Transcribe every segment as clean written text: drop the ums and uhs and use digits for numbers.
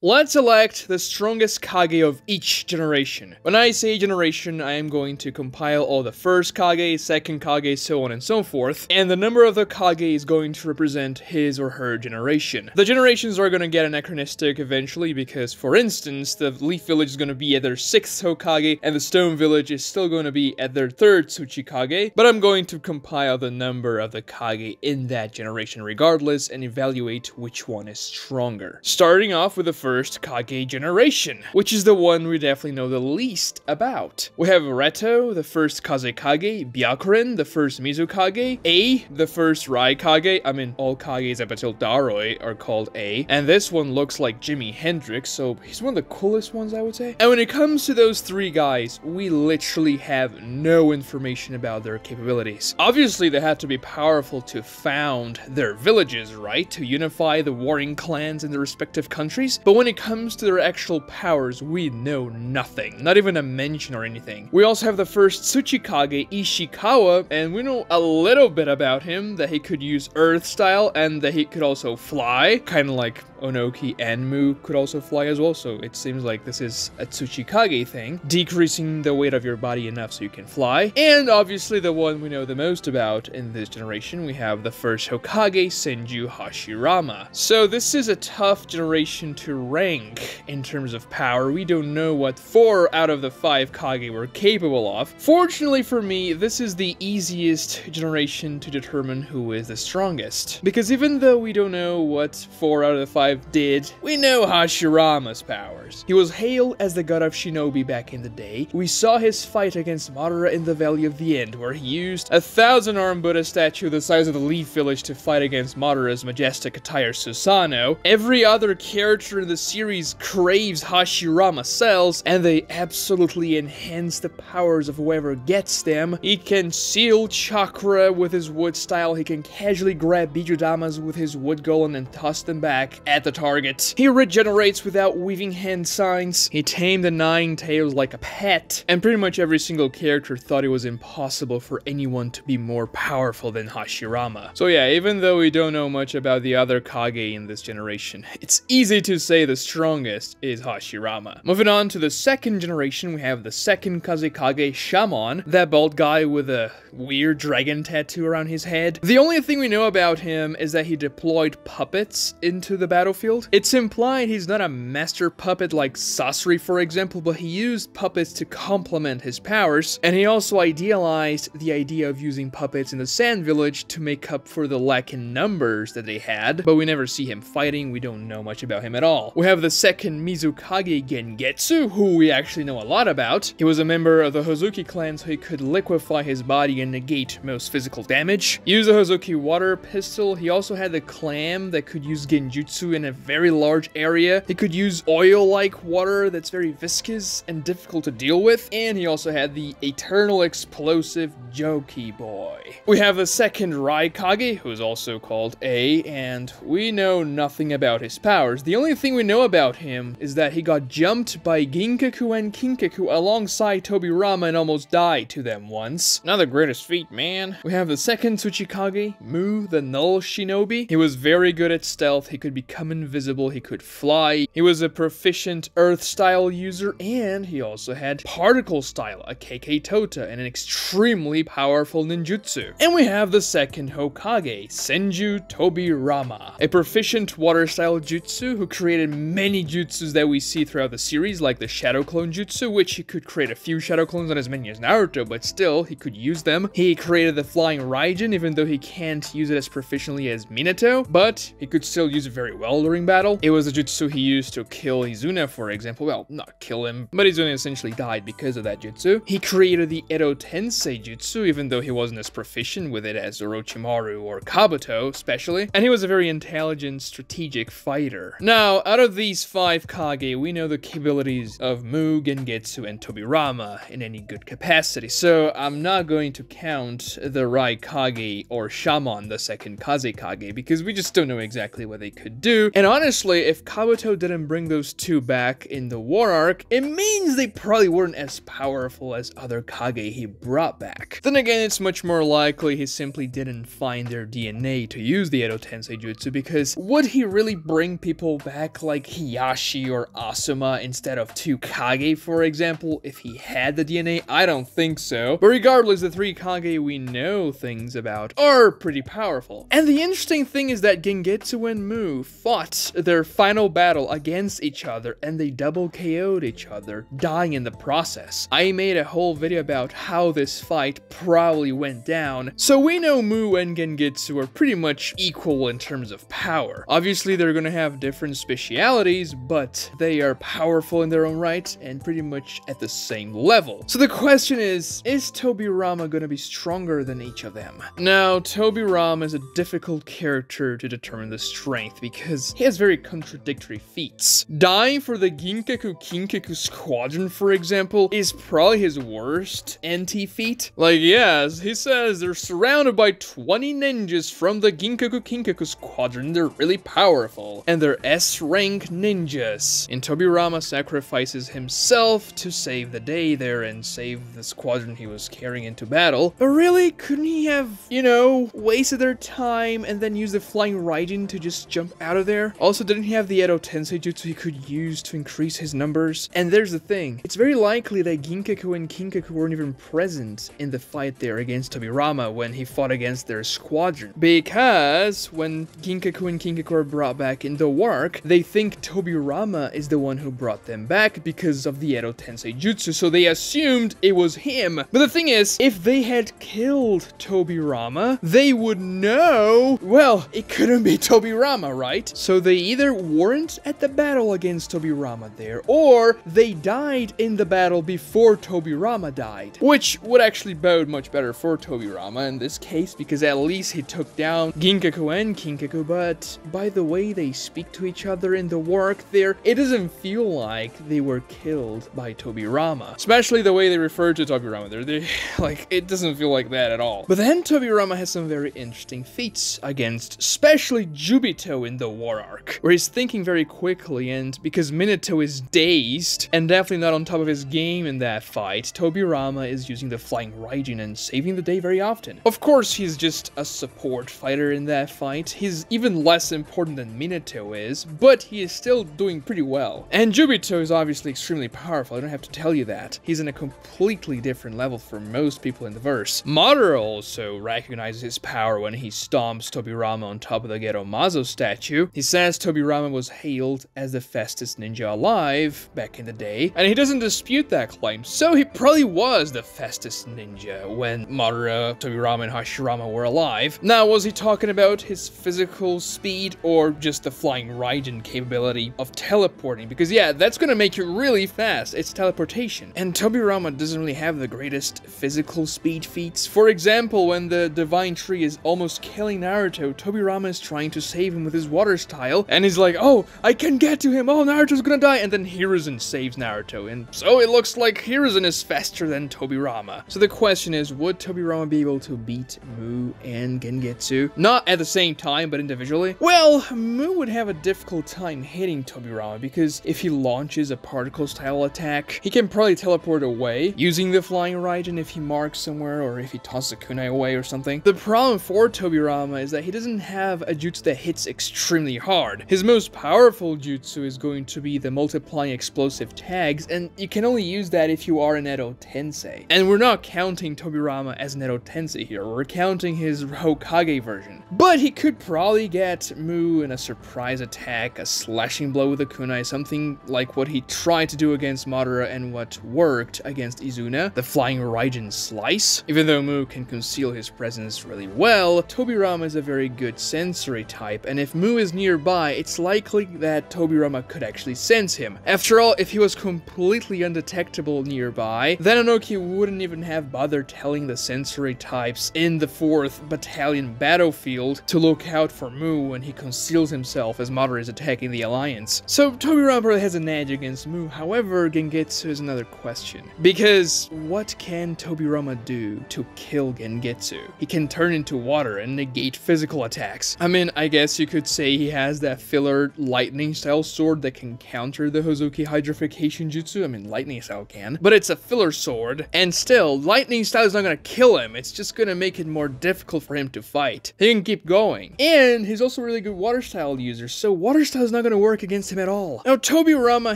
Let's elect the strongest Kage of each generation. When I say generation, I am going to compile all the first Kage, second Kage, so on and so forth, and the number of the Kage is going to represent his or her generation. The generations are going to get anachronistic eventually because, for instance, the Leaf Village is going to be at their 6th Hokage, and the Stone Village is still going to be at their 3rd Tsuchikage, but I'm going to compile the number of the Kage in that generation regardless and evaluate which one is stronger. Starting off with the first Kage generation, which is the one we definitely know the least about. We have Reto, the first Kazekage, Byakuren, the first Mizukage, A, the first Raikage. I mean, all Kages up until Daroi are called A, and this one looks like Jimi Hendrix, so he's one of the coolest ones, I would say. And when it comes to those three guys, we literally have no information about their capabilities. Obviously, they had to be powerful to found their villages, right? To unify the warring clans in their respective countries, but when it comes to their actual powers, we know nothing. Not even a mention or anything. We also have the first Tsuchikage, Ishikawa, and we know a little bit about him, that he could use Earth style, and that he could also fly, kind of like Onoki and Mu could also fly as well, so it seems like this is a Tsuchikage thing, decreasing the weight of your body enough so you can fly. And obviously the one we know the most about in this generation, we have the first Hokage, Senju Hashirama. So this is a tough generation to rank in terms of power. We don't know what 4 out of the 5 Kage were capable of. Fortunately for me, this is the easiest generation to determine who is the strongest, because even though we don't know what 4 out of the 5 did, we know Hashirama's powers. He was hailed as the god of shinobi back in the day. We saw his fight against Madara in the Valley of the End, where he used a 1,000-arm Buddha statue the size of the Leaf Village to fight against Madara's majestic attire Susanoo. Every other character in the series craves Hashirama cells, and they absolutely enhance the powers of whoever gets them. He can seal chakra with his wood style, he can casually grab Bijudamas with his wood golem and toss them back at the target. He regenerates without weaving hand signs. He tamed the 9 tails like a pet, and pretty much every single character thought it was impossible for anyone to be more powerful than Hashirama. So yeah, even though we don't know much about the other Kage in this generation, it's easy to say the strongest is Hashirama. Moving on to the second generation, we have the second Kazekage, Shaman, that bald guy with a weird dragon tattoo around his head. The only thing we know about him is that he deployed puppets into the battlefield. It's implied he's not a master puppet like Sasori, for example, but he used puppets to complement his powers, and he also idealized the idea of using puppets in the Sand Village to make up for the lack in numbers that they had, but we never see him fighting. We don't know much about him at all. We have the second Mizukage, Gengetsu, who we actually know a lot about. He was a member of the Hozuki clan, so he could liquefy his body and negate most physical damage. Use the Hozuki water pistol. He also had the clam that could use Genjutsu in a very large area. He could use oil-like water that's very viscous and difficult to deal with. And he also had the eternal explosive Joki boy. We have the second Raikage, who is also called A, and we know nothing about his powers. The only thing we know about him is that he got jumped by Ginkaku and Kinkaku alongside Tobirama and almost died to them once. Not the greatest feat, man. We have the second Tsuchikage, Mu, the Null Shinobi. He was very good at stealth. He could become invisible. He could fly. He was a proficient Earth style user, and he also had particle style, a KK Tota, and an extremely powerful ninjutsu. And we have the second Hokage, Senju Tobirama, a proficient water style jutsu who created many jutsus that we see throughout the series, like the Shadow Clone Jutsu, which he could create a few Shadow Clones, not as many as Naruto, but still, he could use them. He created the Flying Raijin, even though he can't use it as proficiently as Minato, but he could still use it very well during battle. It was a jutsu he used to kill Izuna, for example. Well, not kill him, but Izuna essentially died because of that jutsu. He created the Edo Tensei Jutsu, even though he wasn't as proficient with it as Orochimaru or Kabuto, especially, and he was a very intelligent, strategic fighter. Now, out of these 5 Kage, we know the capabilities of Mu, Gengetsu, and Tobirama in any good capacity, so I'm not going to count the Raikage or Shaman, the second Kazekage, because we just don't know exactly what they could do. And honestly, if Kabuto didn't bring those 2 back in the war arc, it means they probably weren't as powerful as other Kage he brought back. Then again, it's much more likely he simply didn't find their DNA to use the Edo Tensei Jutsu, because would he really bring people back like Hiyashi or Asuma instead of 2 Kage, for example, if he had the DNA? I don't think so. But regardless, the 3 Kage we know things about are pretty powerful. And the interesting thing is that Gengetsu and Mu fought their final battle against each other and they double KO'd each other, dying in the process. I made a whole video about how this fight probably went down, so we know Mu and Gengetsu are pretty much equal in terms of power. Obviously, they're gonna have different specialities, but they are powerful in their own right and pretty much at the same level. So the question is Tobirama gonna be stronger than each of them? Now, Tobirama is a difficult character to determine the strength because he has very contradictory feats. Dying for the Ginkaku squadron, for example, is probably his worst anti-feat. Like, yes, he says they're surrounded by 20 ninjas from the Ginkaku squadron. They're really powerful, and they're S-rank ninjas. And Tobirama sacrifices himself to save the day there and save the squadron he was carrying into battle. But really, couldn't he have, you know, wasted their time and then use the flying Raijin to just jump out of there? Also, didn't he have the Edo Tensei jutsu he could use to increase his numbers? And there's the thing, it's very likely that Ginkaku and Kinkaku weren't even present in the fight there against Tobirama when he fought against their squadron. Because when Ginkaku and Kinkaku are brought back in the work, they think Tobirama is the one who brought them back because of the Edo Tensei jutsu, so they assumed it was him. But the thing is, if they had killed Tobirama, they would know, well, it couldn't be Tobirama, right? So they either weren't at the battle against Tobirama there, or they died in the battle before Tobirama died, which would actually bode much better for Tobirama in this case, because at least he took down Ginkaku and Kinkaku. But by the way they speak to each other in the work there, it doesn't feel like they were killed by Tobirama, especially the way they refer to Tobirama there. They like, it doesn't feel like that at all. But then Tobirama has some very interesting feats against especially Jubito in the war arc, where he's thinking very quickly, and because Minato is dazed and definitely not on top of his game in that fight, Tobirama is using the flying Raijin and saving the day very often. Of course, he's just a support fighter in that fight. He's even less important than Minato is, but he is still doing pretty well. And Jubito is obviously extremely powerful, I don't have to tell you that. He's in a completely different level for most people in the verse. Madara also recognizes his power when he stomps Tobirama on top of the Geromazo statue. He says Tobirama was hailed as the fastest ninja alive back in the day, and he doesn't dispute that claim, so he probably was the fastest ninja when Madara, Tobirama, and Hashirama were alive. Now, was he talking about his physical speed or just the flying Raijin capability of teleporting? Because yeah, that's gonna make you really fast. It's teleportation. And Tobirama doesn't really have the greatest physical speed feats. For example, when the Divine Tree is almost killing Naruto, Tobirama is trying to save him with his water style, and he's like, oh, I can get to him, oh, Naruto's gonna die, and then Hiruzen saves Naruto, and so it looks like Hiruzen is faster than Tobirama. So the question is, would Tobirama be able to beat Mu and Gengetsu? Not at the same time, but individually? Well, Mu would have a difficult time hitting Tobirama, because if he launches a particle-style attack, he can probably teleport away, using the flying Raijin if he marks somewhere, or if he tosses a kunai away or something. The problem for Tobirama is that he doesn't have a jutsu that hits extremely hard. His most powerful jutsu is going to be the multiplying explosive tags, and you can only use that if you are an Edo Tensei. And we're not counting Tobirama as an Edo Tensei here, we're counting his Hokage version. But he could probably get Mu in a surprise attack, a slashing blow with a kunai, something like what he tried to do against Madara and what worked against Izuna, the flying Raijin slice. Even though Mu can conceal his presence really well, Tobirama is a very good sensory type, and if Mu is nearby, it's likely that Tobirama could actually sense him. After all, if he was completely undetectable nearby, then Inoki wouldn't even have bothered telling the sensory types in the 4th Battalion battlefield to look out for Mu when he conceals himself as Madara is attacking the Alliance. So Tobirama probably has an edge against Mu. However, Gengetsu is another question, because what can Tobirama do to kill Gengetsu? He can turn into water and negate physical attacks. I mean, I guess you could say he has that filler lightning style sword that can counter the Hozuki hydrification jutsu. I mean, lightning style can, but it's a filler sword, and still, lightning style is not gonna kill him, it's just gonna make it more difficult for him to fight. He can keep going, and he's also a really good water style user, so water style is not not gonna work against him at all. Now, Tobirama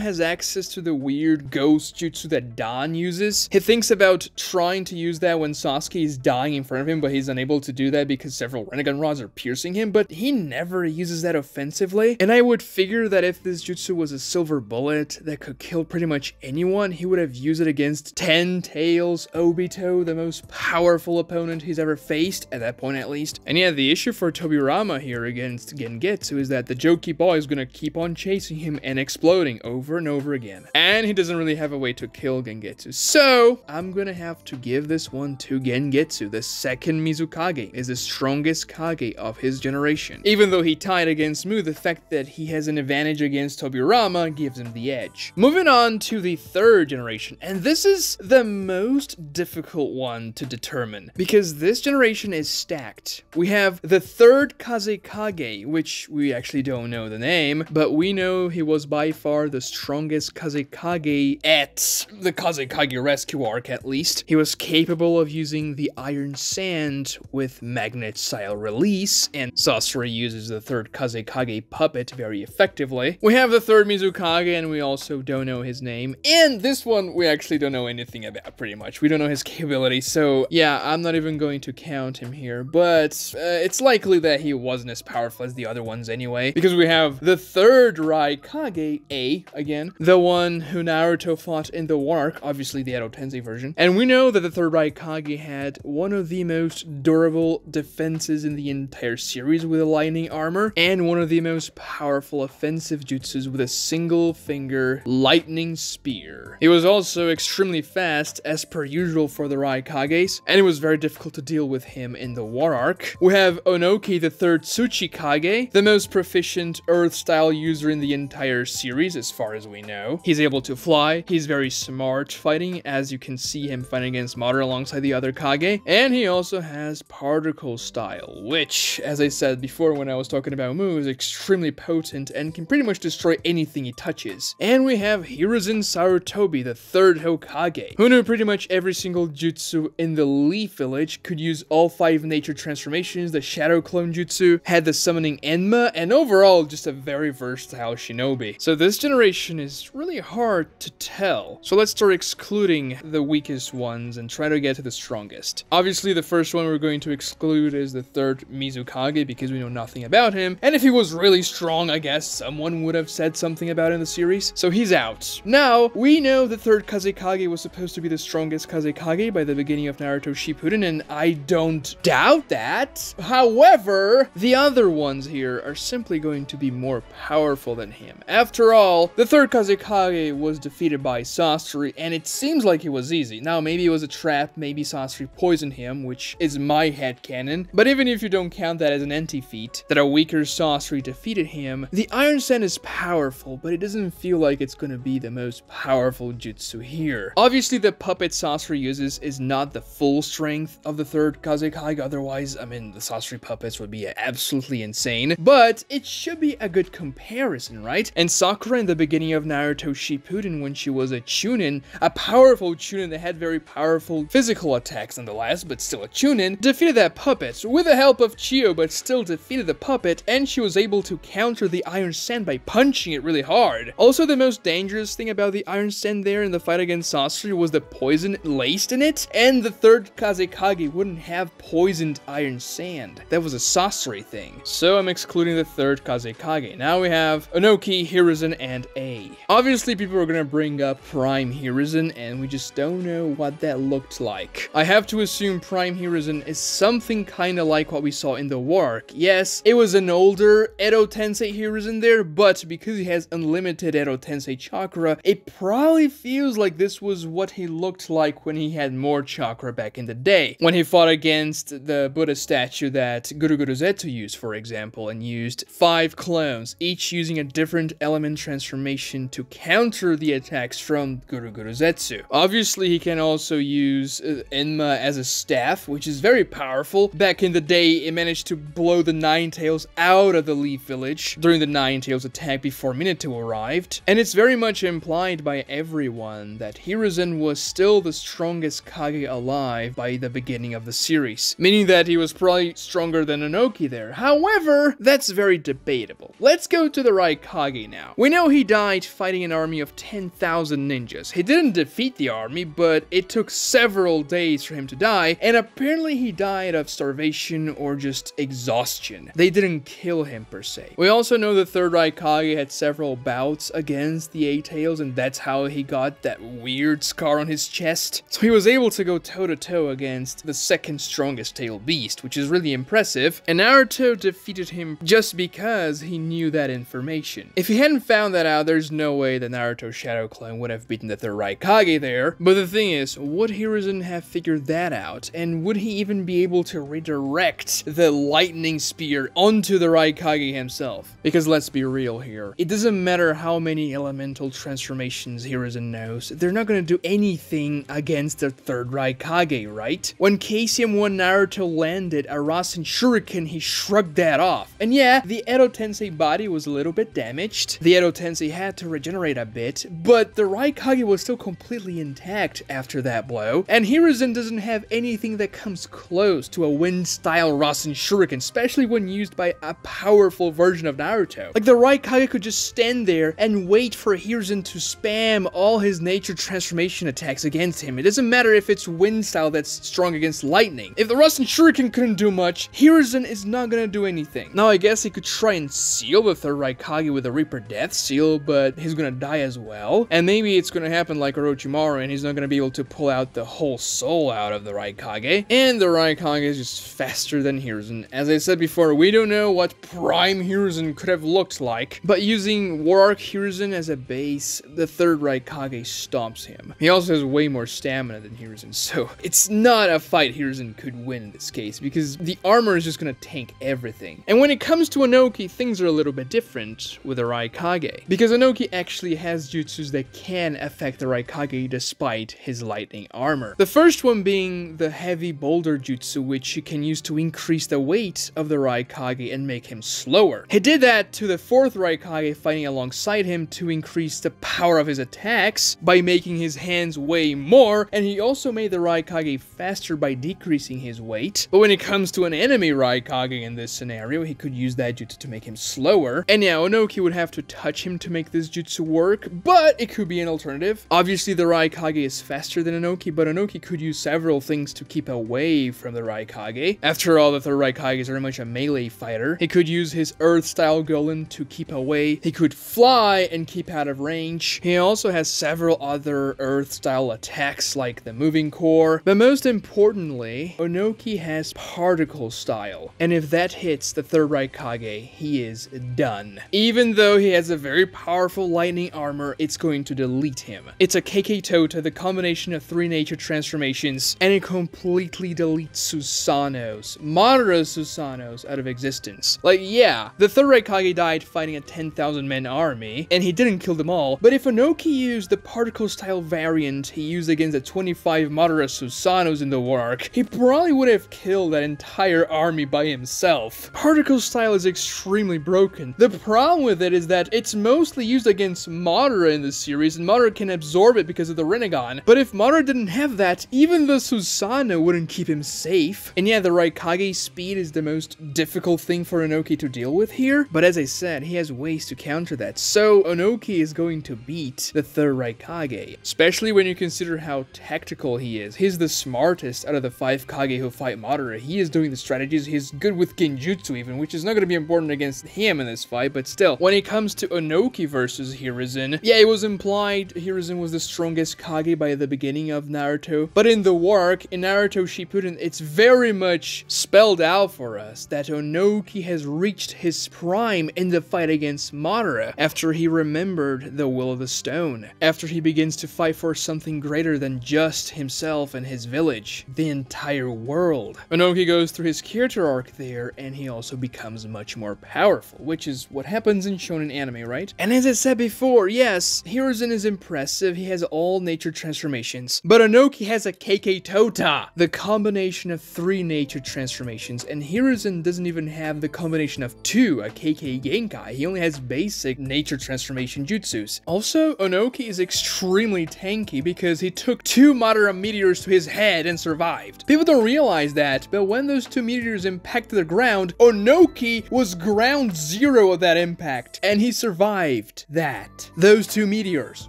has access to the weird ghost jutsu that Dan uses. He thinks about trying to use that when Sasuke is dying in front of him, but he's unable to do that because several Rinnegan rods are piercing him, but he never uses that offensively. And I would figure that if this jutsu was a silver bullet that could kill pretty much anyone, he would have used it against 10 Tails Obito, the most powerful opponent he's ever faced, at that point at least. And yeah, the issue for Tobirama here against Gengetsu is that the Joki ball is gonna keep on chasing him and exploding over and over again. And he doesn't really have a way to kill Gengetsu. So, I'm gonna have to give this one to Gengetsu. The second Mizukage is the strongest Kage of his generation. Even though he tied against Mu, the fact that he has an advantage against Tobirama gives him the edge. Moving on to the third generation, and this is the most difficult one to determine, because this generation is stacked. We have the third Kazekage, which we actually don't know the name, but we know he was by far the strongest Kazekage at the Kazekage rescue arc, at least. He was capable of using the Iron Sand with magnet style release, and Sasori uses the third Kazekage puppet very effectively. We have the third Mizukage, and we also don't know his name, and this one we actually don't know anything about, pretty much. We don't know his capability, so yeah, I'm not even going to count him here, but it's likely that he wasn't as powerful as the other ones anyway, because we have the third Raikage, again, the one who Naruto fought in the war arc, obviously the Edo Tensei version, and we know that the third Raikage had one of the most durable defenses in the entire series with a lightning armor, and one of the most powerful offensive jutsus with a single finger lightning spear. He was also extremely fast, as per usual for the Raikages, and it was very difficult to deal with him in the war arc. We have Onoki, the third Tsuchikage, the most proficient Earth-style user in the entire series, as far as we know. He's able to fly, he's very smart fighting, as you can see him fighting against Madara alongside the other Kage, and he also has particle style, which, as I said before when I was talking about Mu, is extremely potent and can pretty much destroy anything he touches. And we have Hiruzen Sarutobi, the third Hokage, who knew pretty much every single jutsu in the Leaf Village, could use all 5 nature transformations, the Shadow Clone Jutsu, had the summoning Enma, and overall just a very versatile shinobi. So this generation is really hard to tell. So let's start excluding the weakest ones and try to get to the strongest. Obviously the first one we're going to exclude is the third Mizukage, because we know nothing about him, and if he was really strong, I guess someone would have said something about it in the series, so he's out. Now, we know the third Kazekage was supposed to be the strongest Kazekage by the beginning of Naruto Shippuden, and I don't doubt that. However, the other ones here are simply going to be more powerful than him. After all, the third Kazekage was defeated by Sasori, and it seems like it was easy. Now, maybe it was a trap, maybe Sasori poisoned him, which is my headcanon, but even if you don't count that as an anti-feat, that a weaker Sasori defeated him, the Iron Sand is powerful, but it doesn't feel like it's gonna be the most powerful jutsu here. Obviously, the puppet Sasori uses is not the full strength of the third Kazekage, otherwise, I mean, the Sasori puppets would be absolutely insane, but it should be a good comparison, right? And Sakura in the beginning of Naruto Shippuden, when she was a Chunin, a powerful Chunin that had very powerful physical attacks nonetheless, but still a Chunin, defeated that puppet with the help of Chio, but still defeated the puppet, and she was able to counter the Iron Sand by punching it really hard. Also, the most dangerous thing about the Iron Sand there in the fight against Sasori was the poison laced in it, and the third Kazekage wouldn't have poisoned Iron Sand. That was a Sasori thing. So I'm excluding the third Kazekage. Now we have Onoki, Hiruzen, and A. Obviously, people are gonna bring up Prime Hiruzen, and we just don't know what that looked like. I have to assume Prime Hiruzen is something kinda like what we saw in the war arc. Yes, it was an older Edo Tensei Hiruzen there, but because he has unlimited Edo Tensei chakra, it probably feels like this was what he looked like when he had more chakra back in the day. When he fought against the Buddha statue that Guru Zetsu used, for example, and used 5 clones, each using a different element transformation to counter the attacks from Guru Zetsu. Obviously, he can also use Enma as a staff, which is very powerful. Back in the day, it managed to blow the Nine Tails out of the Leaf Village during the Nine Tails attack before Minato arrived. And it's very much implied by everyone that Hiruzen was still the strongest Kage alive by the beginning of the series, meaning that he was probably stronger than Onoki there. However, that's very debatable. Let's go to the Raikage now. We know he died fighting an army of 10,000 ninjas. He didn't defeat the army, but it took several days for him to die, and apparently he died of starvation or just exhaustion. They didn't kill him per se. We also know the 3rd Raikage had several bouts against the 8 Tails, and that's how he got that weird scar on his chest. So he was able to go toe-to-toe against the 2nd strongest tail beast, which is really impressive, and Naruto defeated him just because he knew that information. If he hadn't found that out, there's no way that Naruto Shadow Clone would have beaten the 3rd Raikage there. But the thing is, would Hiruzen have figured that out? And would he even be able to redirect the lightning spear onto the Raikage himself? Because let's be real here, it doesn't matter how many elemental transformations Hiruzen knows, they're not gonna do anything against the 3rd Raikage, right? When Cassium won Naruto landed a Rasen Shuriken, he shrugged that off. And yeah, the Edo Tensei body was a little bit damaged. The Edo Tensei had to regenerate a bit, but the Raikage was still completely intact after that blow. And Hiruzen doesn't have anything that comes close to a wind-style Rasen Shuriken, especially when used by a powerful version of Naruto. Like, the Raikage could just stand there and wait for Hiruzen to spam all his nature transformation attacks against him. It doesn't matter if it's wind style that's strong against lightning. If the Rasen Shuriken couldn't do much, Hiruzen is not gonna do anything. Now, I guess he could try and seal the 3rd Raikage with a Reaper Death Seal, but he's gonna die as well. And maybe it's gonna happen like Orochimaru, and he's not gonna be able to pull out the whole soul out of the Raikage. And the Raikage is just faster than Hiruzen. As I said before, we don't know what Prime Hiruzen could have looked like, but using War Arc Hiruzen as a base, the 3rd Raikage stomps him. He also has way more stamina than Hiruzen, so it's not a fight Hiruzen could win in this case, because the armor is just gonna tank everything. And when it comes to Inoki, things are a little bit different with the Raikage, because Inoki actually has jutsus that can affect the Raikage despite his lightning armor. The first one being the heavy boulder jutsu, which he can use to increase the weight of the Raikage and make him slower. He did that to the 4th Raikage fighting alongside him to increase the power of his attacks by making his hands weigh more, and he also made the Raikage faster by decreasing his weight. But when it comes to an enemy Raikage in this scenario, he could use that jutsu to make him slower. And yeah, Inoki would have to touch him to make this jutsu work, but it could be an alternative. Obviously, the Raikage is faster than Inoki, but Inoki could use several things to keep away from the Raikage. After all, the 3rd Raikage is very much a melee fighter. He could use his Earth-style Golem to keep away. He could fly and keep out of range. He also has several other Earth-style attacks like the Moving Core. But most importantly, Inoki has Particle Style. And if that hits the 3rd Raikage, he is done. Even though he has a very powerful lightning armor, it's going to delete him. It's a Kage Tota, the combination of 3 nature transformations, and it completely deletes Susanoo's, Madara Susanoo's, out of existence. Like, yeah, the 3rd Raikage died fighting a 10,000 men army, and he didn't kill them all, but if Inoki used the particle style variant he used against the 25 Madara Susanoo's in the War Arc, he probably would have killed that entire army by himself. Particle style is extremely broken. The problem with it is that it's mostly used against Madara in the series, and Madara can absorb it because of the Rinnegan. But if Madara didn't have that, even the Susanoo wouldn't keep him safe. And yeah, the Raikage speed is the most difficult thing for Inoki to deal with here, but as I said, he has ways to counter that. So Inoki is going to beat the 3rd Raikage, especially when you consider how tactical he is. He's the smartest out of the 5 Kage who fight Madara. He is doing the strategies, he's good with Genjutsu even, which is not going to be important against him in this fight, but still. When it comes to Inoki versus Hiruzen, yeah, it was implied Hiruzen was the strongest Kage by the beginning of Naruto, but in the War Arc, in Naruto Shippuden, it's very much spelled out for us that Inoki has reached his prime in the fight against Madara after he remembered the Will of the Stone, after he begins to fight for something greater than just himself and his village, the entire world. Inoki goes through his character arc there, and he also becomes much more powerful, which is what happens in shonen anime, right? And as I said before, yes, Hiruzen is impressive, he has all nature transformations, but Inoki has a Kage Tota, the combination of 3 nature transformations, and Hiruzen doesn't even have the combination of 2, a Kage Genkai. He only has basic nature transformation jutsus. Also, Inoki is extremely tanky because he took 2 Madara meteors to his head and survived. People don't realize that, but when those 2 meteors impacted the ground, Inoki was ground 0 zero of that impact, and he survived that. Those two meteors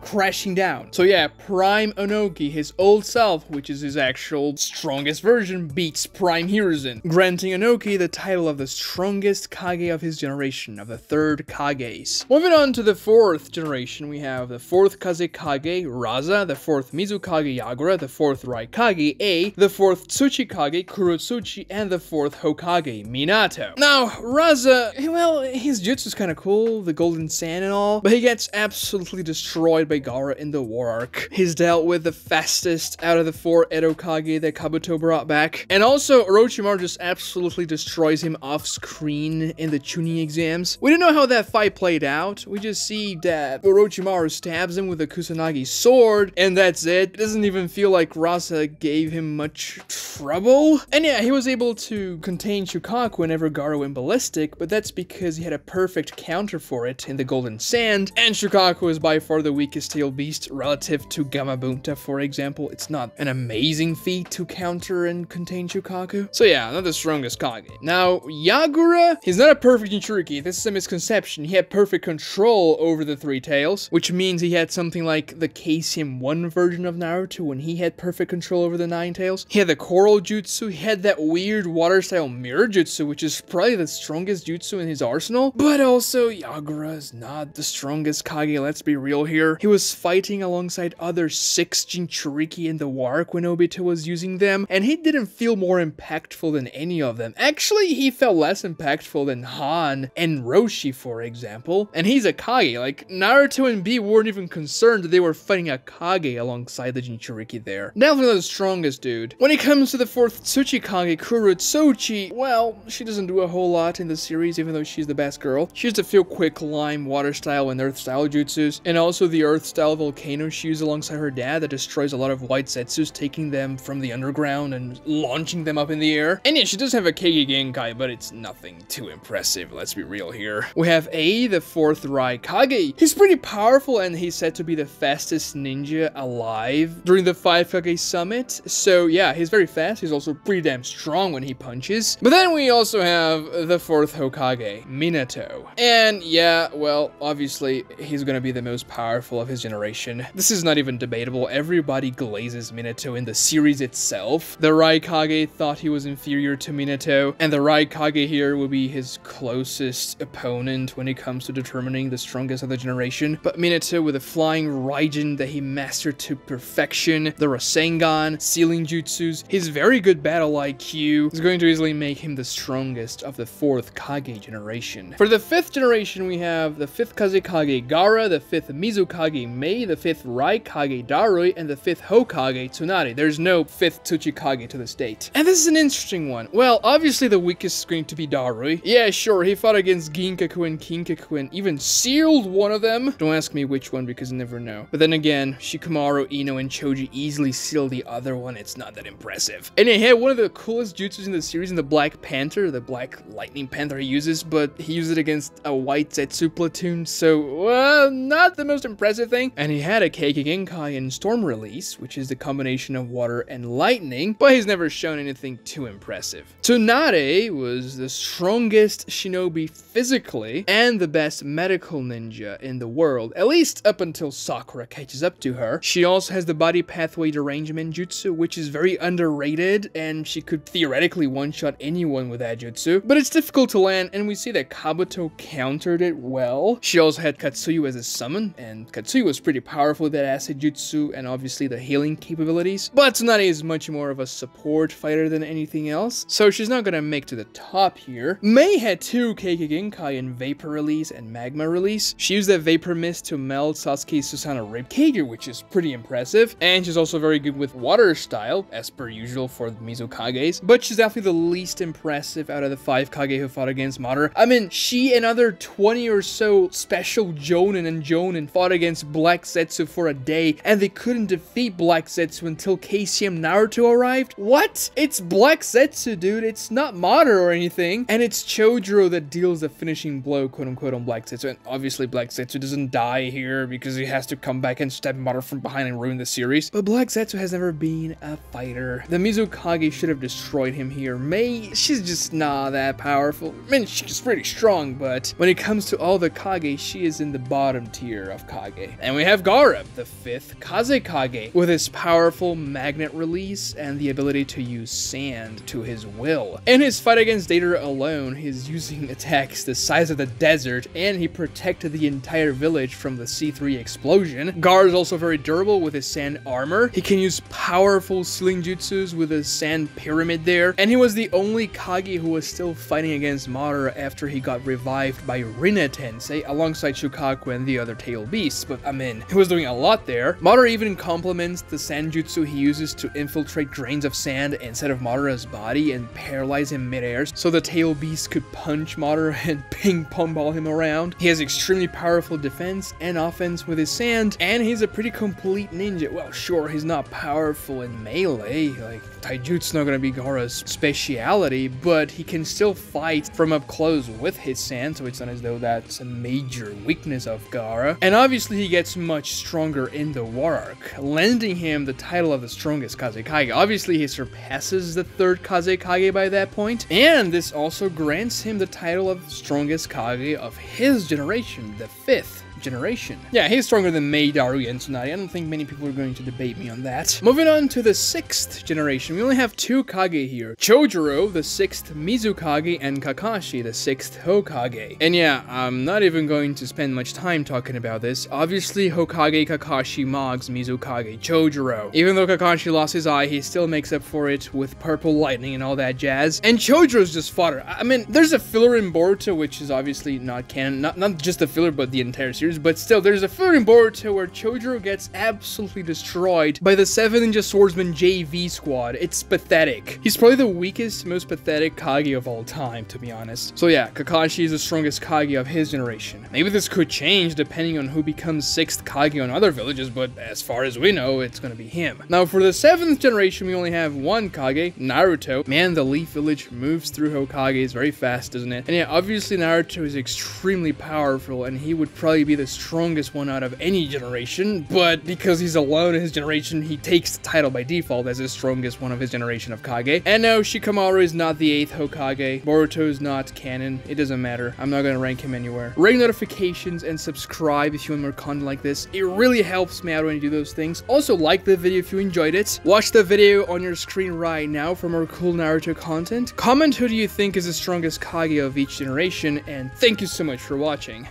crashing down. So yeah, Prime Onoki, his old self, which is his actual strongest version, beats Prime Hiruzen, granting Onoki the title of the strongest Kage of his generation, of the 3rd Kages. Moving on to the 4th generation, we have the 4th Kazekage, Raza, the 4th Mizukage, Yagura, the 4th Raikage, A, the 4th Tsuchikage, Kurotsuchi, and the 4th Hokage, Minato. Now, Raza, well, his jutsu's kinda cool, the golden sand and all, but he gets absolutely destroyed by Gaara in the war arc. He's dealt with the fastest out of the 4 Edo Kage that Kabuto brought back, and also Orochimaru just absolutely destroys him off screen in the Chunin exams. We don't know how that fight played out, we just see that Orochimaru stabs him with a Kusanagi sword, and that's it. It doesn't even feel like Raza gave him much trouble. And yeah, he was able to contain Shukaku whenever Gaara went ballistic, but that's because he had a perfect counter for it in the Golden Sand, and Shukaku is by far the weakest tail beast relative to Gamabunta, for example. It's not an amazing feat to counter and contain Shukaku. So yeah, not the strongest Kage. Now, Yagura, he's not a perfect Jinchuriki. This is a misconception. He had perfect control over the 3 tails, which means he had something like the Caesium 1 version of Naruto when he had perfect control over the 9 tails. He had the Coral Jutsu, he had that weird water-style Mirror Jutsu, which is probably the strongest jutsu in his arsenal, but also Yagura is not the strongest Kage, let's be real here. He was fighting alongside other 6 Jinchuriki in the war arc when Obito was using them, and he didn't feel more impactful than any of them. Actually, he felt less impactful than Han and Roshi, for example, and he's a Kage. Like, Naruto and B weren't even concerned that they were fighting a Kage alongside the Jinchuriki there. Definitely not the strongest dude. When it comes to the 4th Tsuchikage, Kurotsuchi, well, she doesn't do a whole lot in the series, even though she's the best girl. She has a few quick lime, water style, and earth style jutsus, and also the earth style volcano she used alongside her dad that destroys a lot of white Zetsus, taking them from the underground and launching them up in the air. And yeah, she does have a Kage Genkai, but it's nothing too impressive, let's be real here. We have A, the 4th Raikage. He's pretty powerful, and he's said to be the fastest ninja alive during the 5 Kage Summit. So yeah, he's very fast. He's also pretty damn strong when he punches. But then we also have the 4th Hokage, Minato. And yeah, well, obviously, he's gonna be the most powerful of his generation. This is not even debatable. Everybody glazes Minato in the series itself. The Raikage thought he was inferior to Minato, and the Raikage here will be his closest opponent when it comes to determining the strongest of the generation. But Minato, with a flying Raijin that he mastered to perfection, the Rasengan, sealing jutsus, his very good battle IQ is going to easily make him the strongest of the 4th Kage generation. For the 5th generation, we have the 5th Kazekage Gaara, the 5th Mizukage Mei, the 5th Raikage Darui, and the 5th Hokage Tsunade. There's no 5th Tsuchikage to this date. And this is an interesting one. Well, obviously the weakest is going to be Darui. Yeah, sure, he fought against Ginkaku and Kinkaku and even sealed one of them. Don't ask me which one because I never know. But then again, Shikamaru, Ino, and Choji easily seal the other one. It's not that impressive. And he had one of the coolest jutsus in the series in the Black Panther, the Black Lightning Panther he uses, but he used it against a white Zetsu platoon, so, well, not the most impressive thing. And he had a Kage Genkai and Storm Release, which is the combination of water and lightning, but he's never shown anything too impressive. Tsunade was the strongest shinobi physically, and the best medical ninja in the world, at least up until Sakura catches up to her. She also has the body pathway derangement jutsu, which is very underrated, and she could theoretically one-shot anyone with that jutsu, but it's difficult to land, and we see that Kabuto countered it well. She also had Katsuyu as a summon, and Katsuyu was pretty powerful with that acid jutsu, and obviously the healing capabilities, but Tsunade is much more of a support fighter than anything else, so she's not gonna make to the top here. Mei had 2 Kage Genkai in Vapor Release and Magma Release. She used that Vapor Mist to melt Sasuke's Susanoo Ribcage, which is pretty impressive, and she's also very good with water style, as per usual for the Mizukages, but she's definitely the least impressive out of the 5 Kage who fought against Madara. I mean, she and other 20 or so special Jonin fought against Black Zetsu for a day, and they couldn't defeat Black Zetsu until Caesium Naruto arrived? What? It's Black Zetsu, dude. It's not Madara or anything, and it's Chojuro that deals the finishing blow, quote-unquote, on Black Zetsu, and obviously Black Zetsu doesn't die here because he has to come back and stab Madara from behind and ruin the series, but Black Zetsu has never been a fighter. The Mizukage should have destroyed him here. Mei, she's just not that powerful. I mean, she's pretty strong, strong, but when it comes to all the Kage, she is in the bottom tier of Kage. And we have Gaara, the 5th Kazekage, with his powerful magnet release and the ability to use sand to his will. In his fight against Deidara alone, he's using attacks the size of the desert, and he protected the entire village from the C3 explosion. Gaara is also very durable with his sand armor. He can use powerful sealing jutsus with a sand pyramid there, and he was the only Kage who was still fighting against Madara after he got revived by Rinne Tensei alongside Shukaku and the other tail beasts, but I mean, he was doing a lot there. Madara even complements the sand jutsu he uses to infiltrate grains of sand inside of Madara's body and paralyze him midair so the tail beast could punch Madara and ping pong ball him around. He has extremely powerful defense and offense with his sand, and he's a pretty complete ninja. Well, sure, he's not powerful in melee, like taijutsu's not gonna be Gaara's speciality, but he can still fight from up close with his sand, so it's not as though that's a major weakness of Gaara. And obviously he gets much stronger in the war arc, lending him the title of the strongest Kazekage. Obviously he surpasses the 3rd Kazekage by that point, and this also grants him the title of strongest Kage of his generation, the 5th generation. Yeah, he's stronger than Mei, Daruya, and Tsunade. I don't think many people are going to debate me on that. Moving on to the 6th generation, we only have 2 Kage here. Chojuro, the 6th Mizukage, and Kakashi, the 6th Hokage. And yeah, I'm not even going to spend much time talking about this. Obviously, Hokage Kakashi mogs Mizukage Chojuro. Even though Kakashi lost his eye, he still makes up for it with purple lightning and all that jazz. And Chojuro's just fodder. I mean, there's a filler in Boruto, which is obviously not canon. Not just the filler, but the entire series. But still, there's a filler in Boruto where Chojuro gets absolutely destroyed by the 7 Ninja Swordsman JV squad. It's pathetic. He's probably the weakest, most pathetic Kage of all time, to be honest. So yeah, Kakashi is the strongest Kage of his generation. Maybe this could change depending on who becomes 6th Kage on other villages, but as far as we know, it's gonna be him. Now, for the 7th generation, we only have 1 Kage, Naruto. Man, the Leaf Village moves through Hokages very fast, doesn't it? And yeah, obviously Naruto is extremely powerful, and he would probably be the strongest one out of any generation, but because he's alone in his generation, he takes the title by default as the strongest one of his generation of Kage. And no, Shikamaru is not the 8th Hokage. Boruto is not canon. It doesn't matter. I'm not gonna rank him anywhere. Ring notifications and subscribe if you want more content like this. It really helps me out when you do those things. Also, like the video if you enjoyed it. Watch the video on your screen right now for more cool Naruto content. Comment who do you think is the strongest Kage of each generation, and thank you so much for watching.